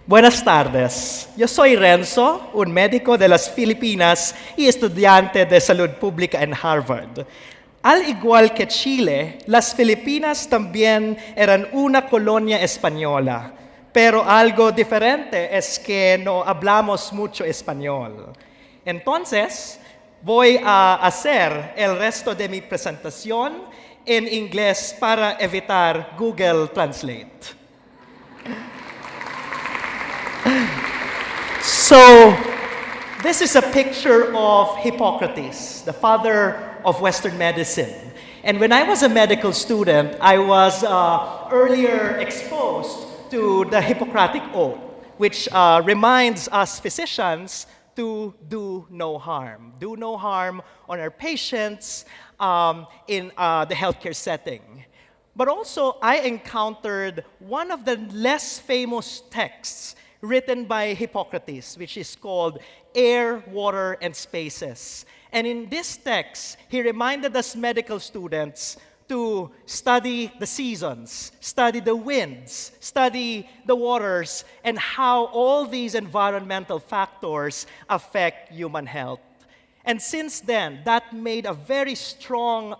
Buenas tardes. Yo soy Renzo, un médico de las Filipinas y estudiante de salud pública en Harvard. Al igual que Chile, las Filipinas también eran una colonia española, pero algo diferente es que no hablamos mucho español. Entonces, voy a hacer el resto de mi presentación en inglés para evitar Google Translate. So, this is a picture of Hippocrates, the father of Western medicine. And when I was a medical student, I was earlier exposed to the Hippocratic Oath, which reminds us physicians to do no harm. Do no harm on our patients in the healthcare setting. But also, I encountered one of the less famous texts written by Hippocrates, which is called Air, Water, and Spaces. And in this text, he reminded us medical students to study the seasons, study the winds, study the waters, and how all these environmental factors affect human health. And since then, that made a very strong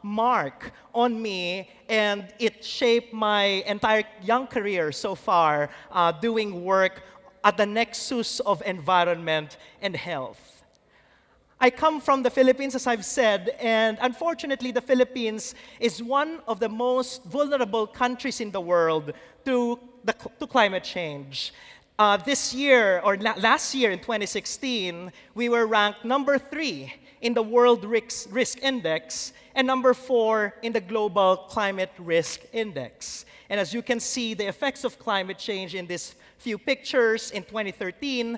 mark on me, and it shaped my entire young career so far, doing work at the nexus of environment and health. I come from the Philippines, as I've said, and unfortunately, the Philippines is one of the most vulnerable countries in the world to climate change. This year, or last year in 2016, we were ranked number 3 in the World Risk Index and number 4 in the Global Climate Risk Index. And as you can see, the effects of climate change in these few pictures. In 2013,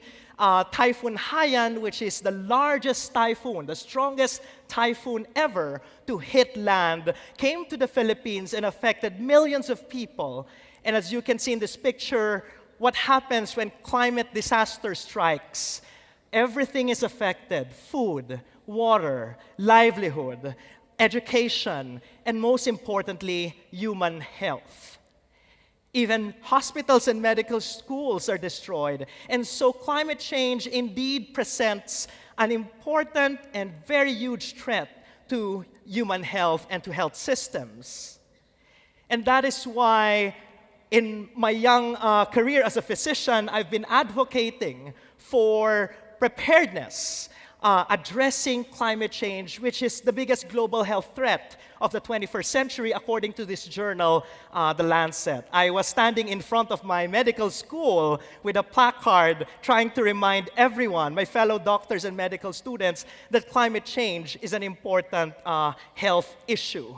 Typhoon Haiyan, which is the largest typhoon, the strongest typhoon ever to hit land, came to the Philippines and affected millions of people. And as you can see in this picture, what happens when climate disaster strikes? Everything is affected: food, water, livelihood, education, and most importantly, human health. Even hospitals and medical schools are destroyed. And so climate change indeed presents an important and very huge threat to human health and to health systems. And that is why in my young career as a physician, I've been advocating for preparedness, addressing climate change, which is the biggest global health threat of the 21st century, according to this journal, The Lancet. I was standing in front of my medical school with a placard trying to remind everyone, my fellow doctors and medical students, that climate change is an important health issue.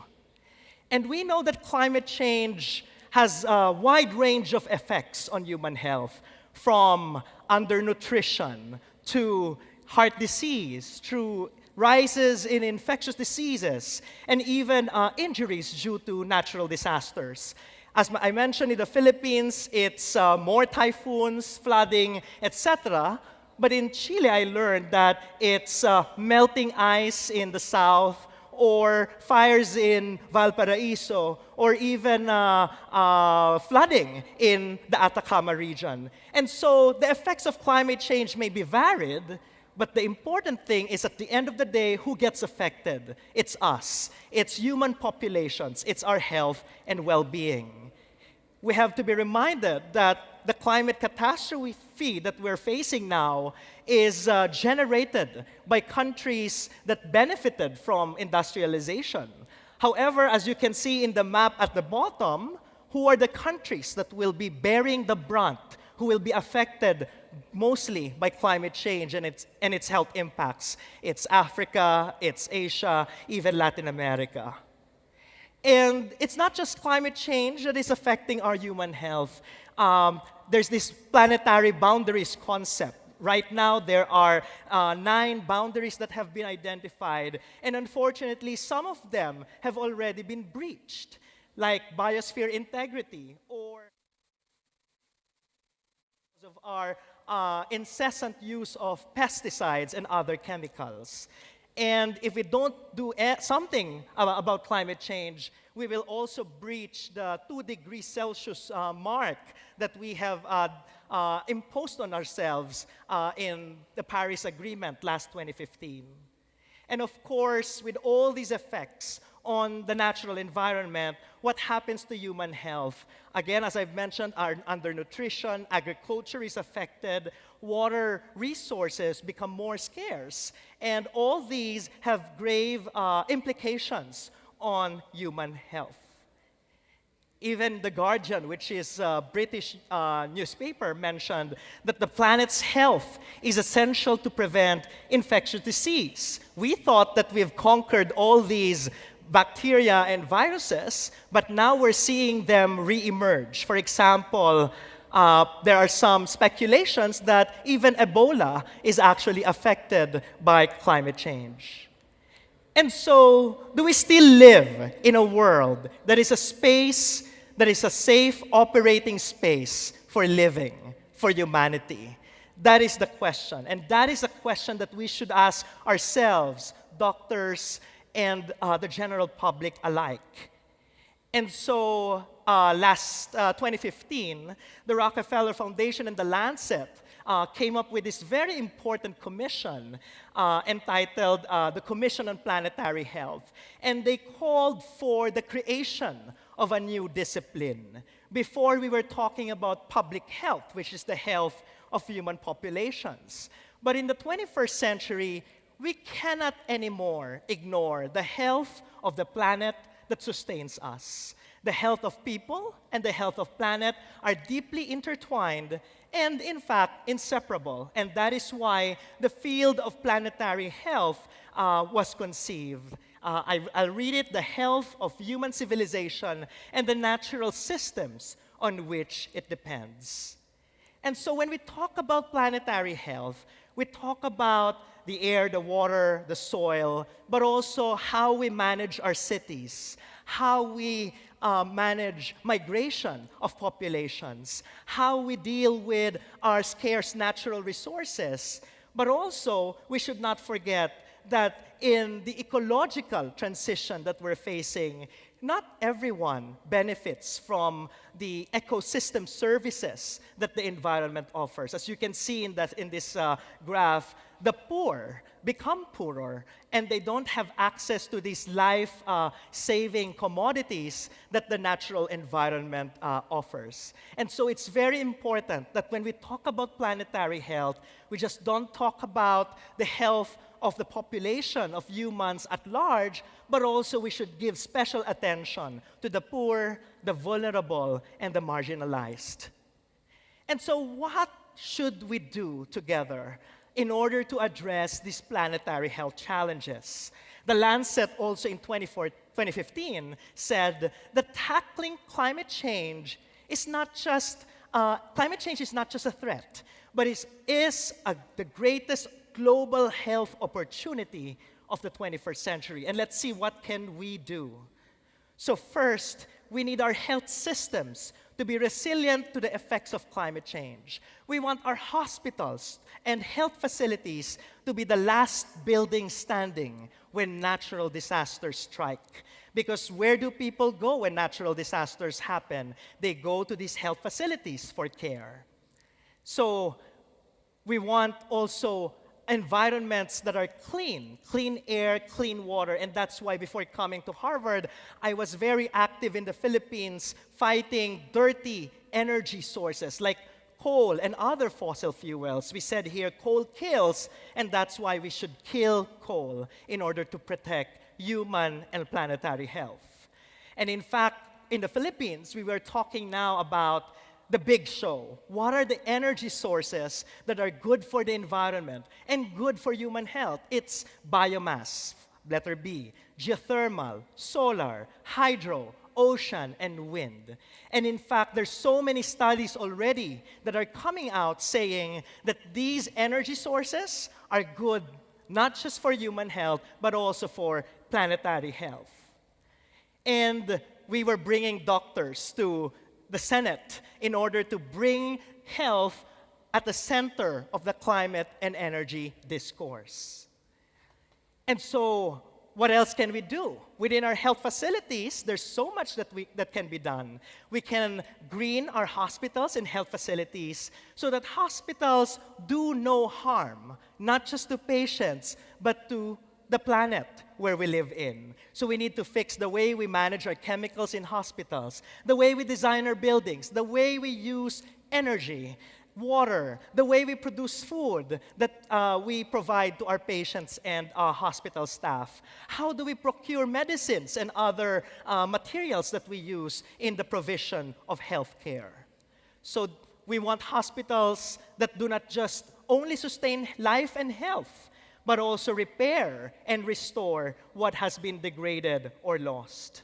And we know that climate change has a wide range of effects on human health, from undernutrition to heart disease, through rises in infectious diseases, and even injuries due to natural disasters. As I mentioned, in the Philippines, it's more typhoons, flooding, etc. But in Chile, I learned that it's melting ice in the south, or fires in Valparaiso, or even flooding in the Atacama region. And so the effects of climate change may be varied, but the important thing is, at the end of the day, who gets affected? It's us. It's human populations. It's our health and well-being. We have to be reminded that the climate catastrophe that we're facing now is generated by countries that benefited from industrialization. However, as you can see in the map at the bottom, who are the countries that will be bearing the brunt, who will be affected mostly by climate change and its health impacts? It's Africa, it's Asia, even Latin America. And it's not just climate change that is affecting our human health. There's this planetary boundaries concept. Right now, there are 9 boundaries that have been identified, and unfortunately, some of them have already been breached, like biosphere integrity, or of our incessant use of pesticides and other chemicals. And if we don't do something about climate change, We will also breach the 2 degrees Celsius mark that we have imposed on ourselves in the Paris Agreement last 2015. And of course, with all these effects on the natural environment, what happens to human health? Again, as I've mentioned, our undernutrition, agriculture is affected, water resources become more scarce, and all these have grave implications on human health. Even The Guardian, which is a British newspaper, mentioned that the planet's health is essential to prevent infectious disease. We thought that we've conquered all these bacteria and viruses, but now we're seeing them re-emerge. For example, there are some speculations that even Ebola is actually affected by climate change. And so, do we still live in a world that is a space, that is a safe operating space for living, for humanity? That is the question. And that is a question that we should ask ourselves, doctors, and the general public alike. And so, last 2015, the Rockefeller Foundation and the Lancet came up with this very important commission entitled the Commission on Planetary Health. And they called for the creation of a new discipline. Before, we were talking about public health, which is the health of human populations. But in the 21st century, we cannot anymore ignore the health of the planet that sustains us. The health of people and the health of planet are deeply intertwined and, in fact, inseparable. And that is why the field of planetary health was conceived. I'll read it: the health of human civilization and the natural systems on which it depends. And so when we talk about planetary health, we talk about the air, the water, the soil, but also how we manage our cities, how we manage migration of populations, how we deal with our scarce natural resources. But also, we should not forget that in the ecological transition that we're facing, not everyone benefits from the ecosystem services that the environment offers. As you can see in this graph, the poor become poorer, and they don't have access to these life-saving commodities that the natural environment offers. And so it's very important that when we talk about planetary health, we just don't talk about the health of the population of humans at large, but also we should give special attention to the poor, the vulnerable, and the marginalized. And so what should we do together in order to address these planetary health challenges? The Lancet also in 2015 said that tackling climate change is not just a threat, but is the greatest global health opportunity of the 21st century. And let's see, what can we do? So first, we need our health systems to be resilient to the effects of climate change. We want our hospitals and health facilities to be the last building standing when natural disasters strike. Because where do people go when natural disasters happen? They go to these health facilities for care. So we want also environments that are clean air, clean water, and that's why before coming to Harvard, I was very active in the Philippines fighting dirty energy sources like coal and other fossil fuels. We said here, coal kills, and that's why we should kill coal in order to protect human and planetary health. And in fact, in the Philippines, we were talking now about the big show. What are the energy sources that are good for the environment and good for human health? It's biomass, letter B, geothermal, solar, hydro, ocean, and wind. And in fact, there's so many studies already that are coming out saying that these energy sources are good not just for human health, but also for planetary health. And we were bringing doctors to the Senate in order to bring health at the center of the climate and energy discourse. And so what else can we do? Within our health facilities, there's so much that can be done. We can green our hospitals and health facilities so that hospitals do no harm, not just to patients, but to the planet where we live in. So we need to fix the way we manage our chemicals in hospitals, the way we design our buildings, the way we use energy, water, the way we produce food that we provide to our patients and hospital staff. How do we procure medicines and other materials that we use in the provision of healthcare? So we want hospitals that do not just only sustain life and health, but also repair and restore what has been degraded or lost.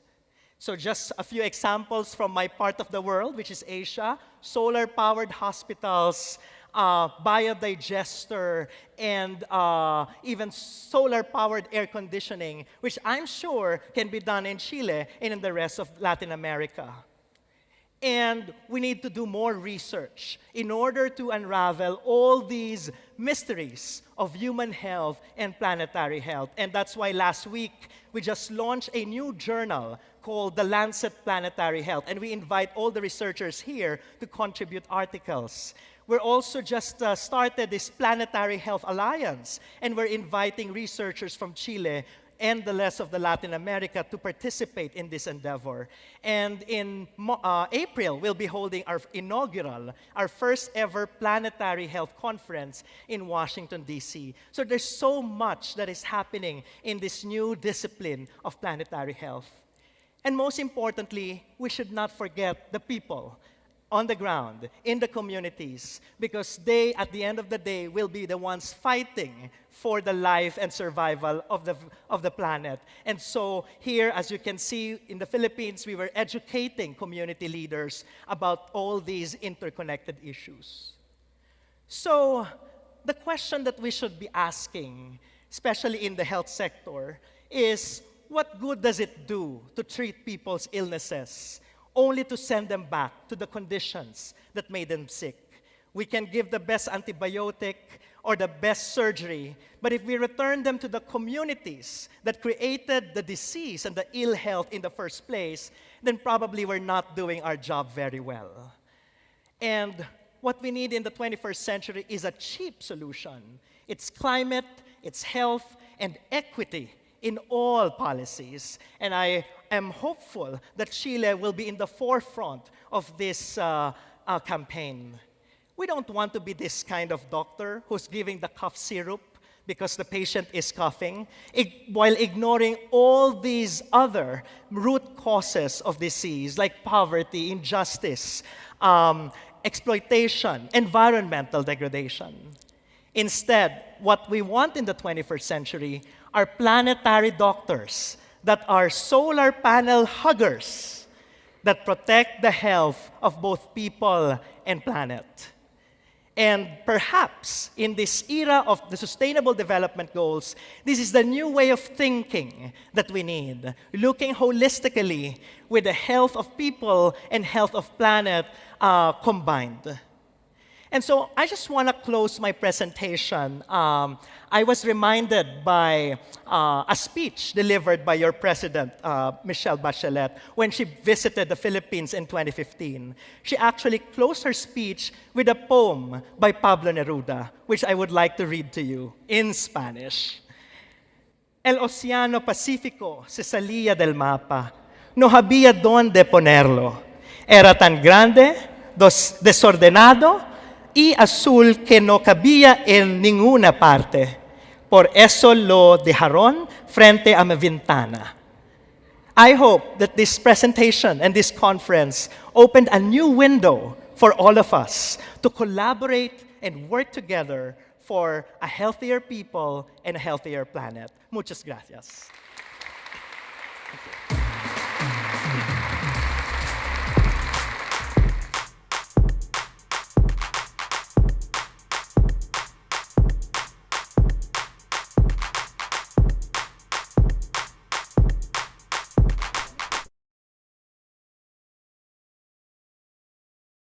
So just a few examples from my part of the world, which is Asia: solar-powered hospitals, biodigester, and even solar-powered air conditioning, which I'm sure can be done in Chile and in the rest of Latin America. And we need to do more research in order to unravel all these mysteries of human health and planetary health. And that's why last week we just launched a new journal called The Lancet Planetary Health. And we invite all the researchers here to contribute articles. We're also just started this Planetary Health Alliance, and we're inviting researchers from Chile and the rest of the Latin America to participate in this endeavor. And in April, we'll be holding our inaugural, our first ever Planetary Health Conference in Washington, D.C. So there's so much that is happening in this new discipline of planetary health. And most importantly, we should not forget the people on the ground, in the communities, because they, at the end of the day, will be the ones fighting for the life and survival of the planet. And so here, as you can see, in the Philippines, we were educating community leaders about all these interconnected issues. So the question that we should be asking, especially in the health sector, is what good does it do to treat people's illnesses only to send them back to the conditions that made them sick? We can give the best antibiotic or the best surgery, but if we return them to the communities that created the disease and the ill health in the first place, then probably we're not doing our job very well. And what we need in the 21st century is a cheap solution. It's climate, it's health, and equity in all policies. And I am hopeful that Chile will be in the forefront of this campaign. We don't want to be this kind of doctor who's giving the cough syrup because the patient is coughing, while ignoring all these other root causes of disease like poverty, injustice, exploitation, environmental degradation. Instead, what we want in the 21st century are planetary doctors that are solar panel huggers that protect the health of both people and planet. And perhaps in this era of the Sustainable Development Goals, this is the new way of thinking that we need, looking holistically with the health of people and health of planet combined. And so I just want to close my presentation. I was reminded by a speech delivered by your president, Michelle Bachelet, when she visited the Philippines in 2015. She actually closed her speech with a poem by Pablo Neruda, which I would like to read to you in Spanish. El Océano Pacífico se salía del mapa. No había dónde ponerlo. Era tan grande, desordenado, y azul que no cabía en ninguna parte. Por eso lo dejaron frente a mi ventana. I hope that this presentation and this conference opened a new window for all of us to collaborate and work together for a healthier people and a healthier planet. Muchas gracias.